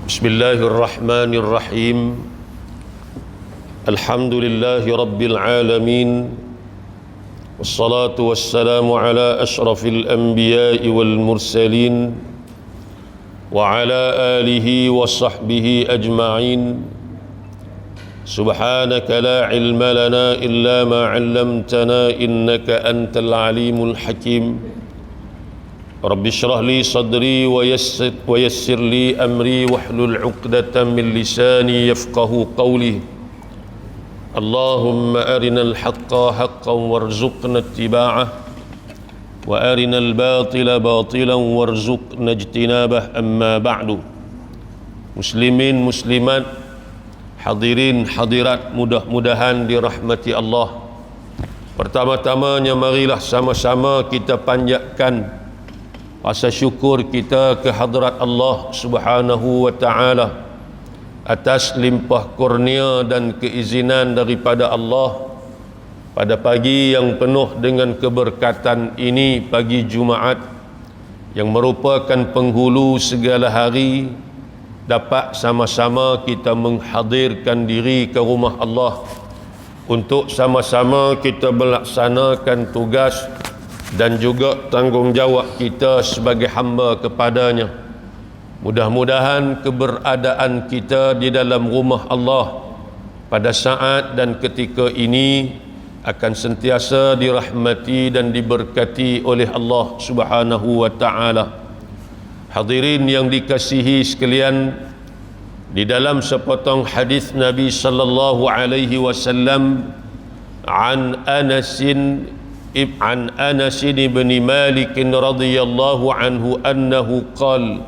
Bismillahirrahmanirrahim. Alhamdulillahi rabbil alamin. Wassalatu wassalamu ala ashrafil anbiya'i wal mursalin wa ala alihi wa sahbihi ajma'in. Subhanaka la ilma lana illa ma 'allamtana innaka antal alimul hakim. Rabbi shrah li sadri wa yassir li amri wahlul 'uqdatam min lisani yafqahu qawli. Allahumma arinal haqqa haqqan warzuqna ittiba'ah wa arinal batila batilan warzuqna ijtinabah. Amma ba'du. Muslimin muslimat, hadirin hadirat, mudah-mudahan dirahmati Allah. Pertama-tamanya marilah sama-sama kita panjatkan rasa syukur kita ke hadrat Allah Subhanahu wa ta'ala atas limpah kurnia dan keizinan daripada Allah pada pagi yang penuh dengan keberkatan ini, pagi Jumaat yang merupakan penghulu segala hari, dapat sama-sama kita menghadirkan diri ke rumah Allah untuk sama-sama kita melaksanakan tugas dan juga tanggungjawab kita sebagai hamba kepadanya. Mudah-mudahan keberadaan kita di dalam rumah Allah pada saat dan ketika ini akan sentiasa dirahmati dan diberkati oleh Allah Subhanahu wa ta'ala. Hadirin yang dikasihi sekalian, di dalam sepotong hadis Nabi sallallahu alaihi wasallam an Anas bin Malik radhiyallahu anhu annahu qala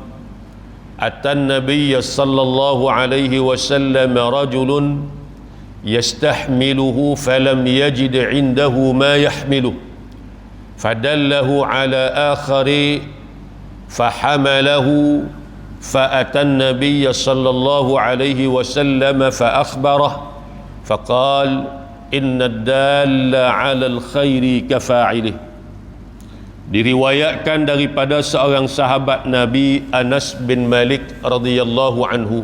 ata an-nabiy sallallahu alaihi wasallam rajulun yastahmiluhu falam yajid indahu ma yahmiluhu fadallahu ala akhari fahamalahu فأتى النبي صلى الله عليه وسلم فأخبره فقال إن الدال على الخير كفاعله. Diriwayatkan daripada seorang sahabat Nabi, Anas bin Malik radhiyallahu anhu,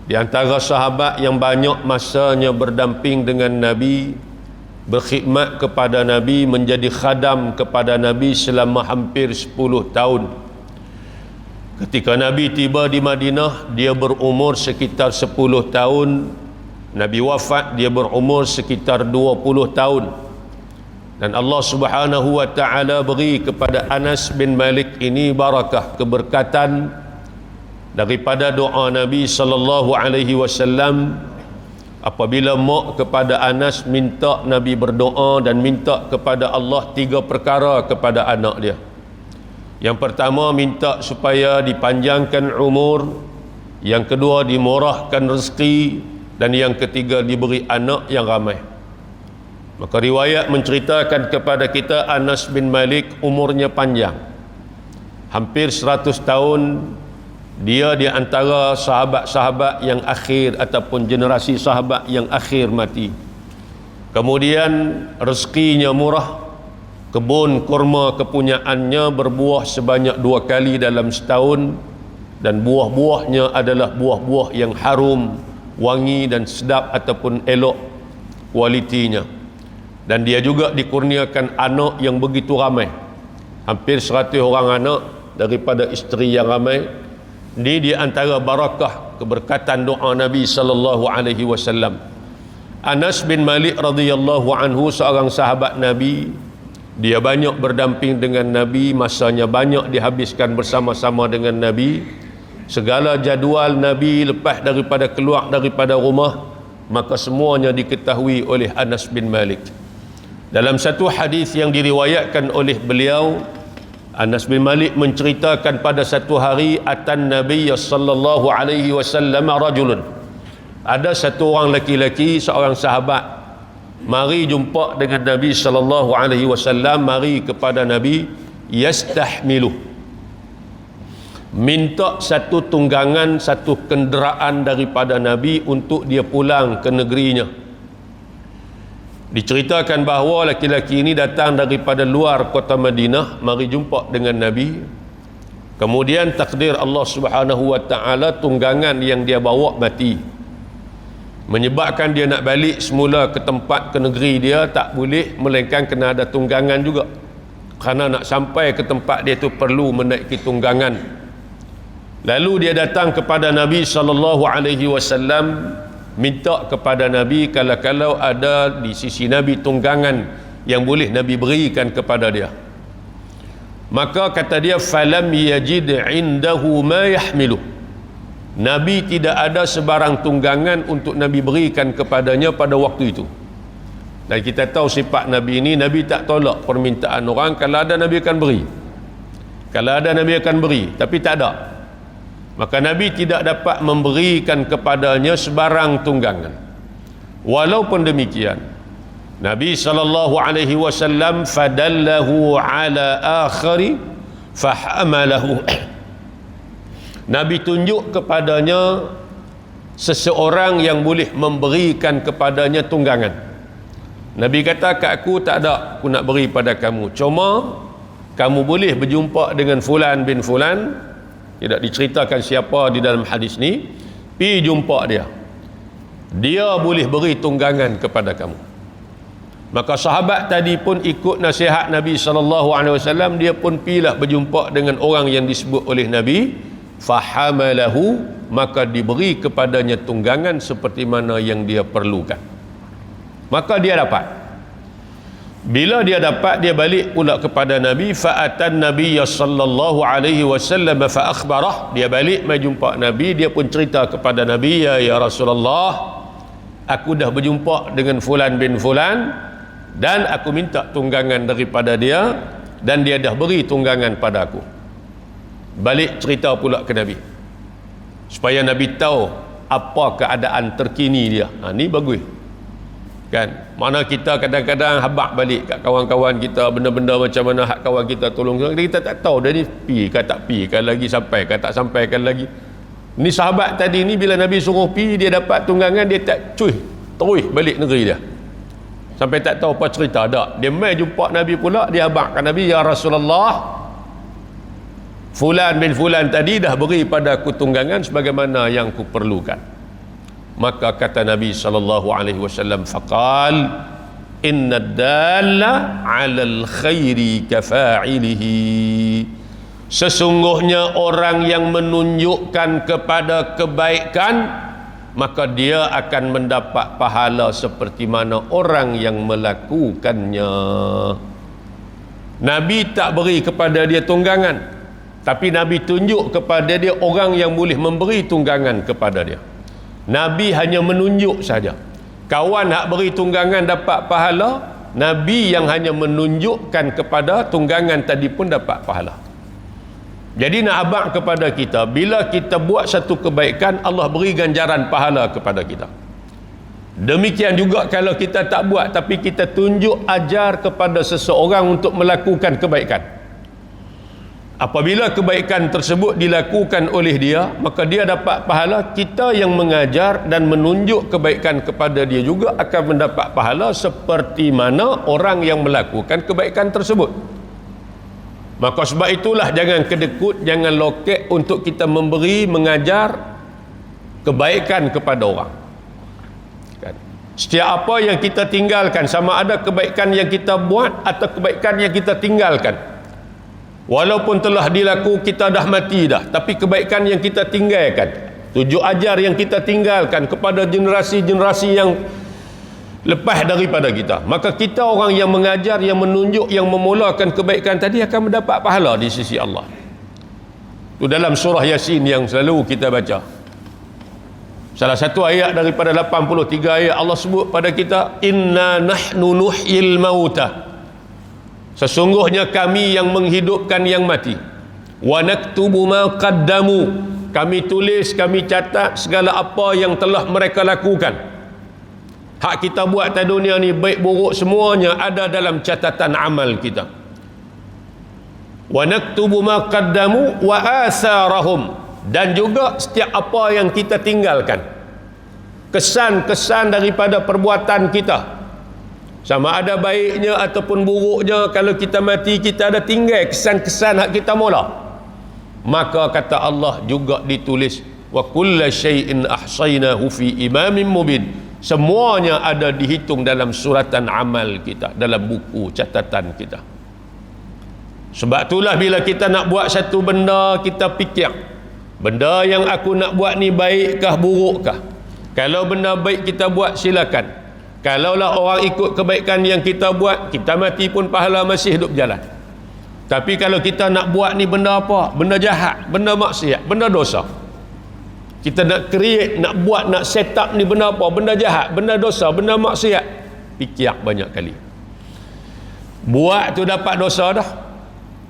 di antara sahabat yang banyak masanya berdamping dengan Nabi, berkhidmat kepada Nabi, menjadi khadam kepada Nabi selama hampir 10 tahun. Ketika Nabi tiba di Madinah, dia berumur sekitar 10 tahun. Nabi wafat, dia berumur sekitar 20 tahun. Dan Allah Subhanahu wa ta'ala beri kepada Anas bin Malik ini barakah, keberkatan daripada doa Nabi sallallahu alaihi wasallam. Apabila mak kepada Anas minta Nabi berdoa dan minta kepada Allah 3 perkara kepada anak dia. Yang pertama, minta supaya dipanjangkan umur. Yang kedua, dimurahkan rezeki. Dan yang ketiga, diberi anak yang ramai. Maka riwayat menceritakan kepada kita Anas bin Malik umurnya panjang, hampir 100 tahun. Dia di antara sahabat-sahabat yang akhir ataupun generasi sahabat yang akhir mati. Kemudian rezekinya murah. Kebun kurma kepunyaannya berbuah sebanyak 2 kali dalam setahun, dan buah-buahnya adalah buah-buah yang harum, wangi dan sedap ataupun elok kualitinya. Dan dia juga dikurniakan anak yang begitu ramai, hampir 100 orang anak daripada isteri yang ramai. Ini di antara barakah keberkatan doa Nabi sallallahu alaihi wasallam. Anas bin Malik radhiyallahu anhu seorang sahabat Nabi. Dia banyak berdamping dengan Nabi, masanya banyak dihabiskan bersama-sama dengan Nabi. Segala jadual Nabi lepas daripada keluar daripada rumah, maka semuanya diketahui oleh Anas bin Malik. Dalam satu hadis yang diriwayatkan oleh beliau, Anas bin Malik menceritakan pada satu hari atan Nabi sallallahu alaihi wasallam rajulun. Ada satu orang laki-laki, seorang sahabat, mari jumpa dengan Nabi sallallahu alaihi wasallam, mari kepada Nabi, yastahmilu, minta satu tunggangan, satu kenderaan daripada Nabi untuk dia pulang ke negerinya. Diceritakan bahawa laki-laki ini datang daripada luar kota Madinah, mari jumpa dengan Nabi. Kemudian takdir Allah Subhanahu wa taala, tunggangan yang dia bawa mati, menyebabkan dia nak balik semula ke tempat, ke negeri dia tak boleh, melainkan kena ada tunggangan juga. Kerana nak sampai ke tempat dia tu perlu menaiki tunggangan. Lalu dia datang kepada Nabi sallallahu alaihi wasallam, minta kepada Nabi kalau ada di sisi Nabi tunggangan yang boleh Nabi berikan kepada dia. Maka kata dia, falam yajid indahu ma yahmilu. Nabi tidak ada sebarang tunggangan untuk Nabi berikan kepadanya pada waktu itu. Dan kita tahu sifat Nabi ini, Nabi tak tolak permintaan orang. Kalau ada, Nabi akan beri. Kalau ada, Nabi akan beri. Tapi tak ada, maka Nabi tidak dapat memberikan kepadanya sebarang tunggangan. Walaupun demikian, Nabi SAW fadallahu ala akhari fahamalahu. Nabi tunjuk kepadanya seseorang yang boleh memberikan kepadanya tunggangan. Nabi kata, kat aku tak ada aku nak beri pada kamu, cuma kamu boleh berjumpa dengan fulan bin fulan. Tidak diceritakan siapa di dalam hadis ni. Pergi jumpa dia, dia boleh beri tunggangan kepada kamu. Maka sahabat tadi pun ikut nasihat Nabi SAW. Dia pun pergilah berjumpa dengan orang yang disebut oleh Nabi, fahamalahu, maka diberi kepadanya tunggangan seperti mana yang dia perlukan. Maka dia dapat. Bila dia dapat, dia balik pula kepada Nabi. Fa'atan Nabi sallallahu alaihi wasallam fa akhbarah. Dia balik mai jumpa Nabi, dia pun cerita kepada Nabi, ya Rasulullah, aku dah berjumpa dengan fulan bin fulan dan aku minta tunggangan daripada dia dan dia dah beri tunggangan pada aku. Balik cerita pula ke Nabi supaya Nabi tahu apa keadaan terkini dia. Ni bagus kan. Mana kita kadang-kadang habaq balik kat kawan-kawan kita, benda-benda macam mana hak kawan kita tolong, kita tak tahu dia ni pi ke tak pi ke, lagi sampai ke tak sampaikan lagi. Ni sahabat tadi ni bila Nabi suruh pi, dia dapat tunggangan, dia tak terus balik negeri dia sampai tak tahu apa cerita. Tak, dia mai jumpa Nabi pula, dia habaqkan Nabi, ya Rasulullah, fulan bin fulan tadi dah beri pada aku tunggangan sebagaimana yang ku perlukan. Maka kata Nabi SAW, faqal inna dalla 'alal khairi kafa'ilihi. Sesungguhnya orang yang menunjukkan kepada kebaikan, maka dia akan mendapat pahala seperti mana orang yang melakukannya. Nabi tak beri kepada dia tunggangan, tapi Nabi tunjuk kepada dia orang yang boleh memberi tunggangan kepada dia. Nabi hanya menunjuk saja. Kawan nak beri tunggangan dapat pahala, Nabi yang hanya menunjukkan kepada tunggangan tadi pun dapat pahala. Jadi nak abang kepada kita, bila kita buat satu kebaikan, Allah beri ganjaran pahala kepada kita. Demikian juga kalau kita tak buat tapi kita tunjuk ajar kepada seseorang untuk melakukan kebaikan, apabila kebaikan tersebut dilakukan oleh dia, maka dia dapat pahala. Kita yang mengajar dan menunjuk kebaikan kepada dia juga akan mendapat pahala seperti mana orang yang melakukan kebaikan tersebut. Maka sebab itulah jangan kedekut, jangan lokek untuk kita memberi, mengajar kebaikan kepada orang. Setiap apa yang kita tinggalkan, sama ada kebaikan yang kita buat atau kebaikan yang kita tinggalkan, walaupun telah dilaku, kita dah mati dah, tapi kebaikan yang kita tinggalkan, tujuh ajar yang kita tinggalkan kepada generasi-generasi yang lepas daripada kita, maka kita orang yang mengajar, yang menunjuk, yang memulakan kebaikan tadi akan mendapat pahala di sisi Allah. Itu dalam surah Yasin yang selalu kita baca. Salah satu ayat daripada 83 ayat, Allah sebut pada kita, inna nahnu nuhyil mauta. Sesungguhnya kami yang menghidupkan yang mati. Wa naktubu ma qaddamu. Kami tulis, kami catat segala apa yang telah mereka lakukan. Hak kita buat di dunia ni, baik buruk semuanya ada dalam catatan amal kita. Wa naktubu ma qaddamu wa asarahum. Dan juga setiap apa yang kita tinggalkan, kesan-kesan daripada perbuatan kita, sama ada baiknya ataupun buruknya, kalau kita mati kita ada tinggal kesan-kesan hak kita mula. maka kata Allah juga ditulis wa kulla syai'in ahsaynahu fi imamin mubin. Semuanya ada dihitung dalam suratan amal kita, dalam buku catatan kita. Sebab itulah bila kita nak buat satu benda, kita fikir, benda yang aku nak buat ni baikkah burukkah? Kalau benda baik kita buat, silakan. Kalaulah orang ikut kebaikan yang kita buat, kita mati pun pahala masih hidup jalan. Tapi kalau kita nak buat ni benda apa? Benda jahat, benda maksiat, benda dosa. Kita nak create, nak buat, nak set up ni benda apa? Benda jahat, benda dosa, benda maksiat. Fikir banyak kali. Buat tu dapat dosa dah.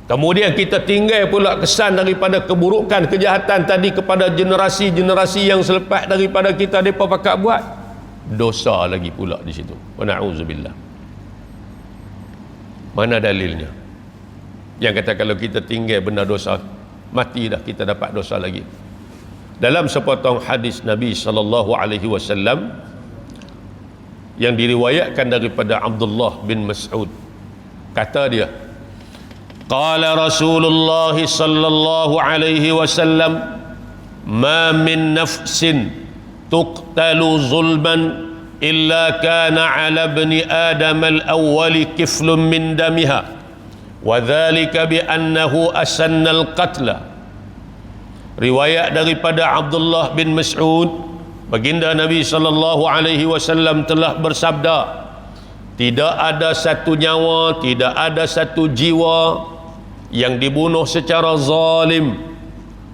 Kemudian kita tinggal pula kesan daripada keburukan, kejahatan tadi kepada generasi-generasi yang selepas daripada kita, mereka pakat buat. Dosa lagi pula di situ. Wa na'udzubillah. Mana dalilnya? Yang kata kalau kita tinggal benda dosa, mati dah, kita dapat dosa lagi. Dalam sepotong hadis Nabi SAW yang diriwayatkan daripada Abdullah bin Mas'ud, kata dia, qala Rasulullah sallallahu alaihi wasallam, ma min nafsin tuqtalu zulman illa kana ala ibni adam al-awwali kiflun min damiha wa dhalika bi annahu asanna al-qatla. Riwayat daripada Abdullah bin Mas'ud, baginda Nabi sallallahu alaihi wasallam telah bersabda, tidak ada satu nyawa, tidak ada satu jiwa yang dibunuh secara zalim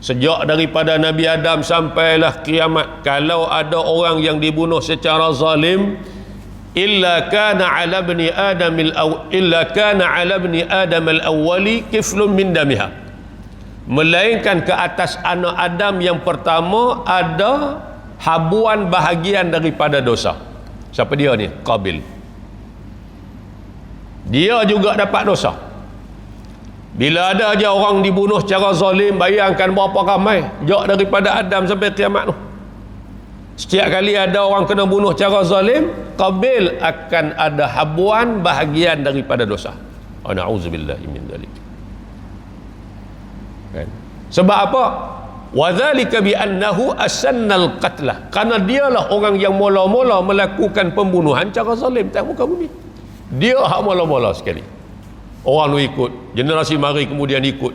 sejak daripada Nabi Adam sampailah kiamat. Kalau ada orang yang dibunuh secara zalim, illa kana ala ibni adam al-awwali kiflun min damiha, melainkan ke atas anak Adam yang pertama ada habuan bahagian daripada dosa. Siapa dia ni? Qabil. Dia juga dapat dosa. Bila ada aja orang dibunuh secara zalim, bayangkan berapa ramai sejak daripada Adam sampai kiamat tu. Setiap kali ada orang kena bunuh secara zalim, Qabil akan ada habuan bahagian daripada dosa. Na'udzubillahi min dzalik. Kan? Sebab apa? Wa dzalika bi annahu asannal qatlah. Karena dialah orang yang mula-mula melakukan pembunuhan secara zalim di muka bumi. Dia hak mula-mula sekali. Orang tu ikut, generasi mari kemudian ikut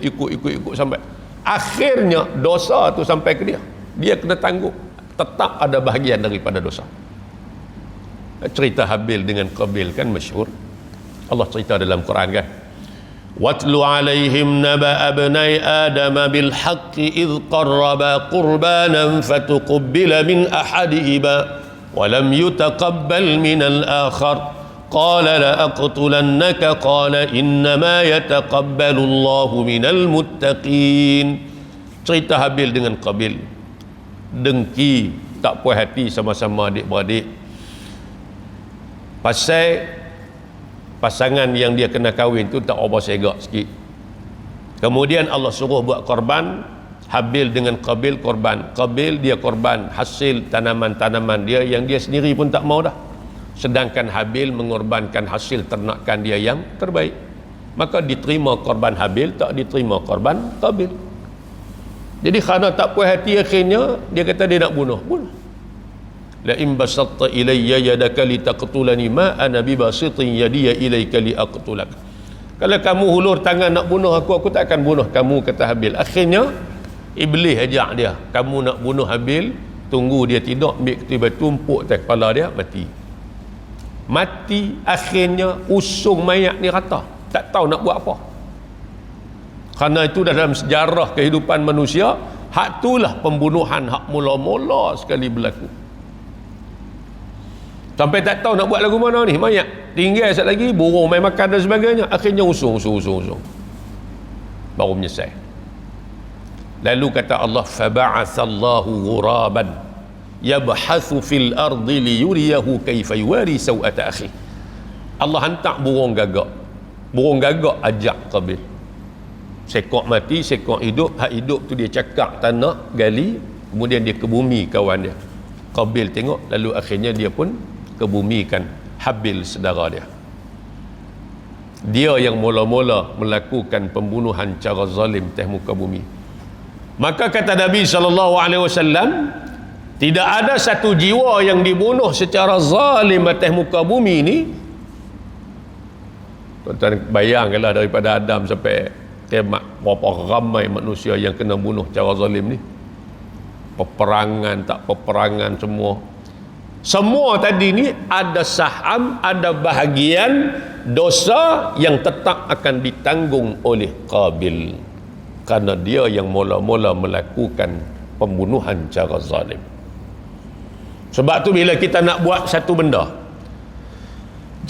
sampai akhirnya dosa tu sampai ke dia. Dia kena tanggung, tetap ada bahagian daripada dosa. Cerita Habil dengan Qabil kan masyhur. Allah cerita dalam Quran kan, watlu alaihim naba abnai adam bil haqqi idh qarraba qurbanan fatuqbila min ahadihima wa lam yutaqabbal min al-akhar qala la aqtulannaka qala innama yataqabbalu Allahu minal muttaqin. Cerita Habil dengan Qabil, dengki, tak puas hati sama-sama adik-beradik pasal pasangan yang dia kena kahwin tu tak apa segak sikit. Kemudian Allah suruh buat korban. Habil dengan Qabil korban. Qabil dia korban hasil tanaman-tanaman dia yang dia sendiri pun tak mau dah. Sedangkan Habil mengorbankan hasil ternakan dia yang terbaik. Maka diterima korban Habil, tak diterima korban Qabil. Jadi kerana tak puas hati, akhirnya dia kata dia nak bunuh. La in basatta ilayya yadaka litaqtulani ma ana bibasitin yadiya ilayka liaqtulak. Kalau kamu hulur tangan nak bunuh aku tak akan bunuh kamu, kata Habil. Akhirnya iblis ajak dia, kamu nak bunuh Habil, tunggu dia tidur, ambil ketul batu tumpuk atas kepala dia, mati. Akhirnya usung mayat ni rata, tak tahu nak buat apa. Kerana itu dalam sejarah kehidupan manusia, hak itulah pembunuhan hak mula-mula sekali berlaku. Sampai tak tahu nak buat lagu mana ni, mayat tinggal sekali lagi, burung main makan dan sebagainya. Akhirnya usung baru menyesal. Lalu kata Allah, faba'athallahu ghuraban yabhathu fil ardi liyuriyahu kaifa yuwari sawata akhi. Allah hantar burung gagak ajak Qabil. Sekok mati, sekok hidup. Hak hidup tu dia cakap tanah, gali, kemudian dia kebumi kawan dia. Qabil tengok, lalu akhirnya dia pun kebumikan Habil saudara dia. Dia yang mula-mula melakukan pembunuhan cara zalim atas muka bumi. Maka kata Nabi SAW, tidak ada satu jiwa yang dibunuh secara zalim atas muka bumi ini. Tuan-tuan bayangkanlah daripada Adam sampai kiamat, berapa ramai manusia yang kena bunuh secara zalim ni. Peperangan, tak peperangan, semua tadi ni ada saham, ada bahagian dosa yang tetap akan ditanggung oleh Qabil, kerana dia yang mula-mula melakukan pembunuhan cara zalim. Sebab tu bila kita nak buat satu benda,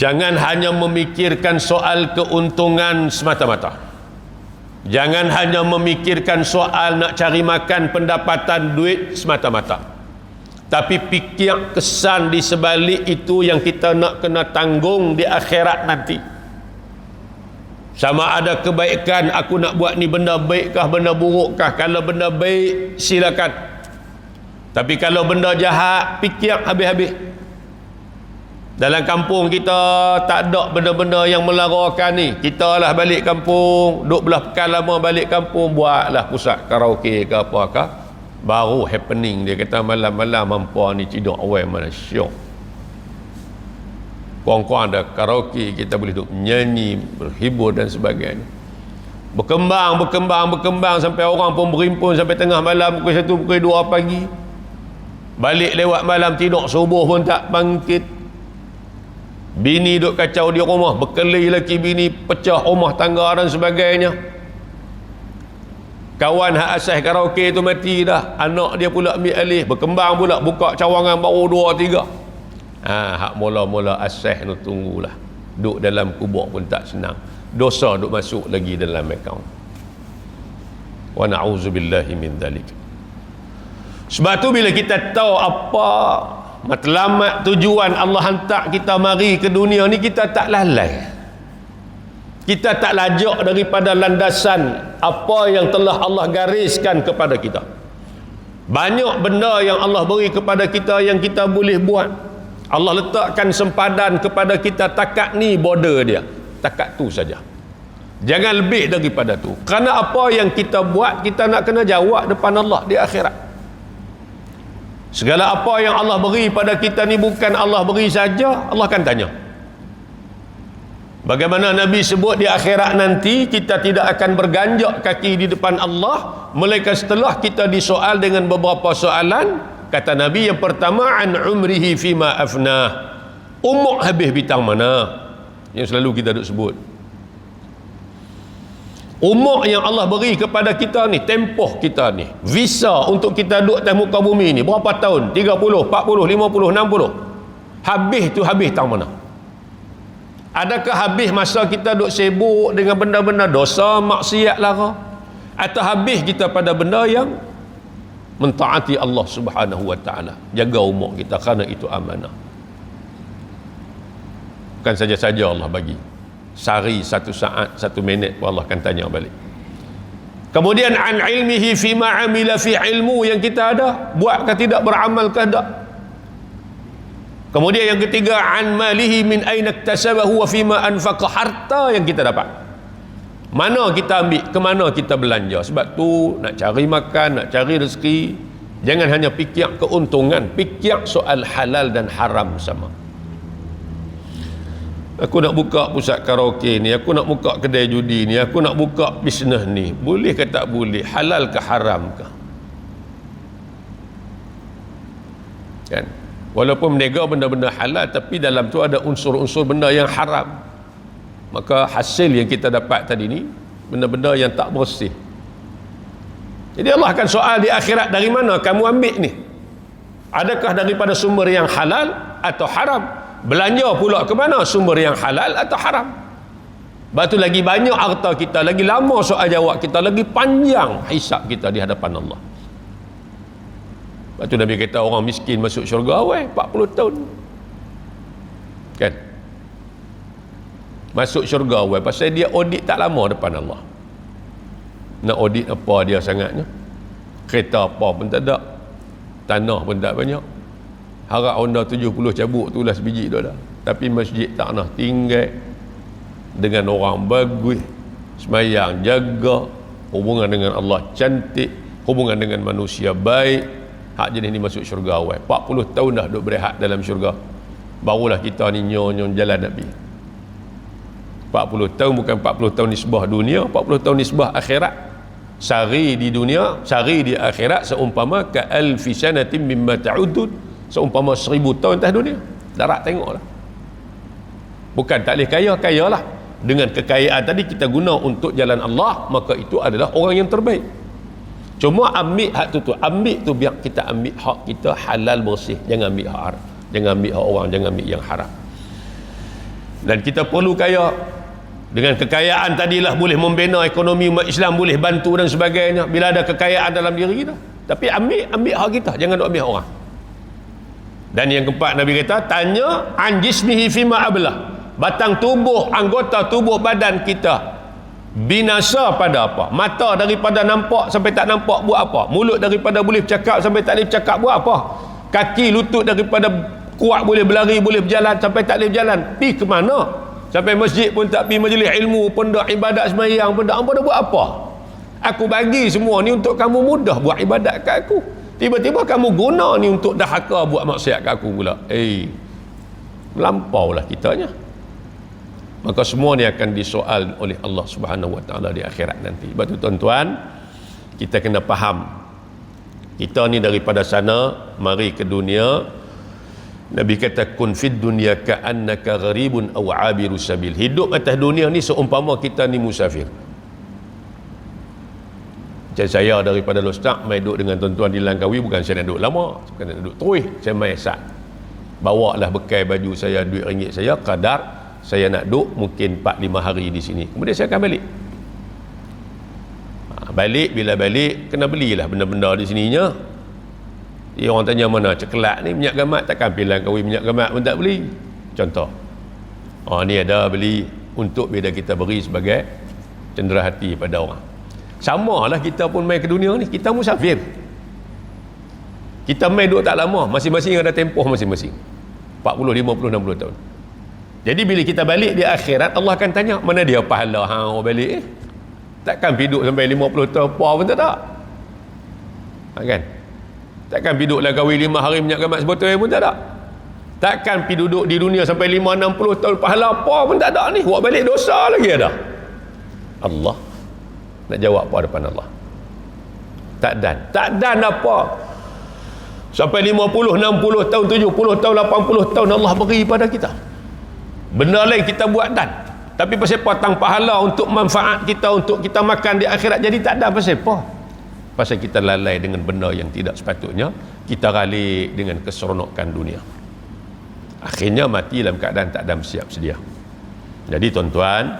jangan hanya memikirkan soal keuntungan semata-mata. Jangan hanya memikirkan soal nak cari makan, pendapatan, duit semata-mata. Tapi fikir kesan di sebalik itu yang kita nak kena tanggung di akhirat nanti. Sama ada kebaikan, aku nak buat ni benda baikkah, benda burukkah. Kalau benda baik, silakan. Tapi kalau benda jahat, fikir habis-habis. Dalam kampung kita tak ada benda-benda yang melarakan ni. Kita lah balik kampung, duduk belah pekan lama balik kampung, buatlah pusat karaoke ke apa-apa. Baru happening dia kata malam-malam hampa ni tidur awal mana syok. Kurang-kurang ada karaoke, kita boleh duduk nyanyi, berhibur dan sebagainya. Berkembang sampai orang pun berimpun sampai tengah malam, pukul 1, pukul 2 pagi. Balik lewat malam, tidur subuh pun tak bangkit. Bini duk kacau di rumah, berkelahi laki bini, pecah rumah tangga dan sebagainya. Kawan hak asas karaoke tu mati dah, anak dia pula ambil alih, berkembang pula, buka cawangan baru 2, 3. Hak mula-mula asas tu tunggulah. Duk dalam kubur pun tak senang, dosa duk masuk lagi dalam akaun. Wa na'udzubillahi min dzalik. Sebab tu bila kita tahu apa matlamat tujuan Allah hantar kita mari ke dunia ni, kita tak lalai, kita tak lajak daripada landasan apa yang telah Allah gariskan kepada kita. Banyak benda yang Allah beri kepada kita yang kita boleh buat. Allah letakkan sempadan kepada kita, takat ni border dia, takat tu saja, jangan lebih daripada tu. Kerana apa yang kita buat, kita nak kena jawab depan Allah di akhirat. Segala apa yang Allah beri pada kita ni bukan Allah beri saja, Allah akan tanya. Bagaimana Nabi sebut di akhirat nanti, kita tidak akan berganjak kaki di depan Allah, melainkan setelah kita disoal dengan beberapa soalan. Kata Nabi, yang pertama, an umrihi fima afnah, umur habis bitang mana, yang selalu kita duk sebut. Umur yang Allah beri kepada kita ni, tempoh kita ni, visa untuk kita duduk atas muka bumi ni, berapa tahun? 30, 40, 50, 60. Habis tu habis tang mana? Adakah habis masa kita duduk sibuk dengan benda-benda dosa, maksiat lara? Atau habis kita pada benda yang mentaati Allah Subhanahu wa ta'ala? Jaga umur kita, kerana itu amanah. Bukan saja-saja Allah bagi sehari, 1 saat, 1 minit pun Allah akan tanya balik. Kemudian an ilmihi fima amila fi ilmu yang kita ada, buatkah tidak, beramalkah tak? Kemudian yang ketiga, an malihi min aina iktasabahu wa fima anfaqa, harta yang kita dapat, mana kita ambil, ke mana kita belanja. Sebab tu nak cari makan, nak cari rezeki, jangan hanya fikir keuntungan, fikir soal halal dan haram sama. Aku nak buka pusat karaoke ni, aku nak buka kedai judi ni, aku nak buka bisnes ni, boleh ke tak boleh, halal ke haram ke? Kan? Walaupun menega benda-benda halal, tapi dalam tu ada unsur-unsur benda yang haram. Maka hasil yang kita dapat tadi ni benda-benda yang tak bersih. Jadi Allah akan soal di akhirat, dari mana kamu ambil ni? Adakah daripada sumber yang halal atau haram? Belanja pula ke mana, sumber yang halal atau haram? Lepas tu lagi banyak harta kita, lagi lama soal jawab kita, lagi panjang hisab kita di hadapan Allah. Lepas tu Nabi kata orang miskin masuk syurga awal 40 tahun. Kan? Masuk syurga awal pasal dia audit tak lama depan Allah. Nak audit apa dia sangatnya? Kereta apa pun tak ada, tanah pun tak banyak. Harap Honda 70 cabut tu lah sebiji tu dah. Tapi masjid tak nak tinggal, dengan orang bagus, semayang jaga, hubungan dengan Allah cantik, hubungan dengan manusia baik, hak jenis ni masuk syurga awal. 40 tahun dah duduk berehat dalam syurga, barulah kita ni nyon jalan Nabi. 40 tahun bukan 40 tahun nisbah dunia, 40 tahun nisbah akhirat. Sehari di dunia, sehari di akhirat seumpama ka alfi sanatin mimma ta'udun, seumpama 1000 tahun atas dunia. Darat tengoklah. Bukan tak boleh kaya, kayalah. Dengan kekayaan tadi kita guna untuk jalan Allah, maka itu adalah orang yang terbaik. Cuma ambil hak tu, ambil tu biar kita ambil hak kita halal bersih, jangan ambil hak haram, jangan ambil hak orang, jangan ambil yang haram. Dan kita perlu kaya. Dengan kekayaan tadilah boleh membina ekonomi umat Islam, boleh bantu dan sebagainya bila ada kekayaan dalam diri kita. Tapi ambil hak kita, jangan duk ambil orang. Dan yang keempat, Nabi kata, tanya an jismihi fima ablah, batang tubuh, anggota tubuh badan kita binasa pada apa? Mata daripada nampak sampai tak nampak buat apa? Mulut daripada boleh bercakap sampai tak boleh bercakap buat apa? Kaki lutut daripada kuat boleh berlari, boleh berjalan sampai tak boleh berjalan, pergi ke mana? Sampai masjid pun tak pergi, majlis ilmu pun tak, ibadat sembahyang pun tak, apa dah buat apa? Aku bagi semua ni untuk kamu mudah buat ibadat kat aku, tiba-tiba kamu guna ni untuk dahaka buat maksiat kat aku pula. Melampaulah kitanya. Maka semua ni akan disoal oleh Allah Subhanahu Wa Taala di akhirat nanti. Sebab tu tuan-tuan, kita kena faham, kita ni daripada sana mari ke dunia. Nabi kata kun fid dunya ka'annaka gharibun aw 'abiru sabil. Hidup atas dunia ni seumpama kita ni musafir. Macam saya daripada Lostak mai duduk dengan tuan-tuan di Langkawi, bukan saya nak duduk lama, bukan nak duduk terus, saya mai sat. Bawalah bekal baju saya, duit ringgit saya, kadar saya nak duduk mungkin 4-5 hari di sini. Kemudian saya akan balik. Balik, bila balik kena belilah benda-benda di sininya. Dia orang tanya mana ceklat ni, minyak gamat, takkan bilang kahwin minyak gamat pun tak beli. Contoh, ni ada beli untuk bila kita beri sebagai cendera hati pada orang. Sama lah kita pun main ke dunia ni, kita musafir. Kita main duduk tak lama, masing-masing ada tempoh masing-masing, 40, 50, 60 tahun. Jadi bila kita balik di akhirat, Allah akan tanya, mana dia pahala orang balik takkan pergi duduk sampai 50 tahun apa pun tak ada. Kan? Takkan pergi duduk lah kahwin 5 hari minyak gamat sebotol pun tak ada. Takkan pergi duduk di dunia sampai 5-60 tahun pahala apa pun tak ada ni. Buat balik dosa lagi ada. Allah nak jawab apa depan Allah? Tak dan apa? Sampai 50, 60 tahun, 70 tahun, 80 tahun Allah beri pada kita. Benda lain kita buat dan. Tapi pasal potong pahala untuk manfaat kita, untuk kita makan di akhirat, jadi tak ada. Pasal apa? Pasal kita lalai dengan benda yang tidak sepatutnya, kita ralik dengan keseronokan dunia. Akhirnya mati dalam keadaan tak ada siap sedia. Jadi tuan-tuan,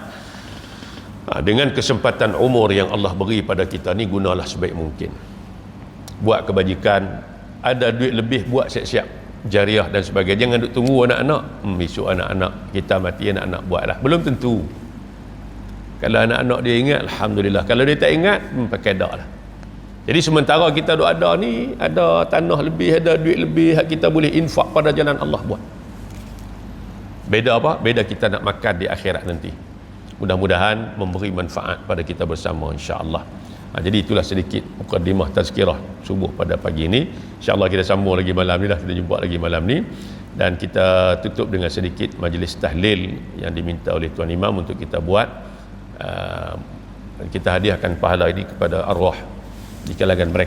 dengan kesempatan umur yang Allah beri pada kita ni, gunalah sebaik mungkin. Buat kebajikan, ada duit lebih buat siap-siap jariah dan sebagainya. Jangan duk tunggu anak-anak, esok anak-anak kita mati, anak-anak buatlah. Belum tentu. Kalau anak-anak dia ingat, alhamdulillah. Kalau dia tak ingat, pakai dak lah. Jadi sementara kita duk ada ni, ada tanah lebih, ada duit lebih, kita boleh infak pada jalan Allah buat. Beda apa? Beda kita nak makan di akhirat nanti. Mudah-mudahan memberi manfaat pada kita bersama, insya-Allah. Jadi itulah sedikit mukadimah tazkirah subuh pada pagi ini. InsyaAllah kita sambung lagi malam ni, kita jumpa lagi malam ni. Dan kita tutup dengan sedikit majlis tahlil yang diminta oleh Tuan Imam untuk kita buat. Kita hadiahkan pahala ini kepada arwah di kalangan mereka